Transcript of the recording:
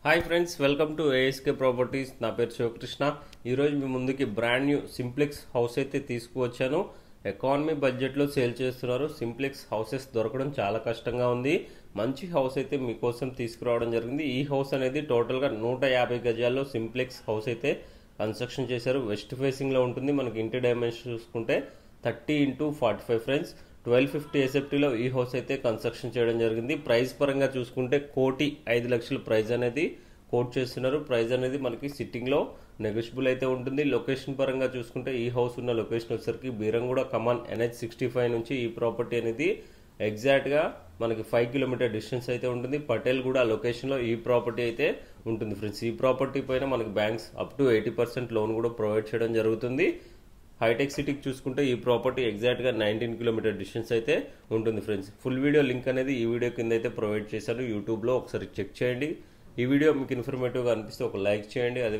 Hi friends, welcome to ASK properties. నా పేరు శివకృష్ణ. ఈరోజు మీ ముందుకి బ్రాండ్ న్యూ సింప్లెక్స్ హౌస్ అయితే తీసుకువచ్చాను. ఎకానమీ బడ్జెట్లో సేల్ చేస్తున్నారు. సింప్లెక్స్ హౌసెస్ దొరకడం చాలా కష్టంగా ఉంది. మంచి హౌస్ అయితే మీకోసం తీసుకురావడం జరిగింది. ఈ హౌస్ అనేది టోటల్గా 150 గజాల్లో సింప్లెక్స్ హౌస్ అయితే కన్స్ట్రక్షన్ చేశారు. వెస్ట్ ఫేసింగ్లో ఉంటుంది. మనకి ఇంటి డైమెన్షన్ చూసుకుంటే 30x45 ఫ్రెండ్స్. 1250 ఎస్ఎఫ్టీలో ఈ హౌస్ అయితే కన్స్ట్రక్షన్ చేయడం జరిగింది. ప్రైస్ పరంగా చూసుకుంటే 1,05,00,000 ప్రైస్ అనేది కోట్ చేస్తున్నారు. ప్రైస్ అనేది మనకి సిట్టింగ్లో నెగోషియబుల్ అయితే ఉంటుంది. లొకేషన్ పరంగా చూసుకుంటే ఈ హౌస్ ఉన్న లొకేషన్ వచ్చేసరికి బీరంగూడ కమాన్ NH65 నుంచి ఈ ప్రాపర్టీ అనేది ఎగ్జాక్ట్గా మనకి 5 కిలోమీటర్ డిస్టెన్స్ అయితే ఉంటుంది. పటేల్ కూడా లొకేషన్లో ఈ ప్రాపర్టీ అయితే ఉంటుంది ఫ్రెండ్స్. ఈ ప్రాపర్టీ పైన మనకి బ్యాంక్స్ అప్ టు 80% లోన్ కూడా ప్రొవైడ్ చేయడం జరుగుతుంది. హైటెక్ సిటీకి చూసుకుంటే ఈ ప్రాపర్టీ ఎగ్జాక్ట్గా 19 కిలోమీటర్ డిస్టెన్స్ అయితే ఉంటుంది ఫ్రెండ్స్. ఫుల్ వీడియో లింక్ అనేది ఈ వీడియో కింద అయితే ప్రొవైడ్ చేశాను. యూట్యూబ్లో ఒకసారి చెక్ చేయండి. ఈ వీడియో మీకు ఇన్ఫర్మేటివ్గా అనిపిస్తే ఒక లైక్ చేయండి. అదే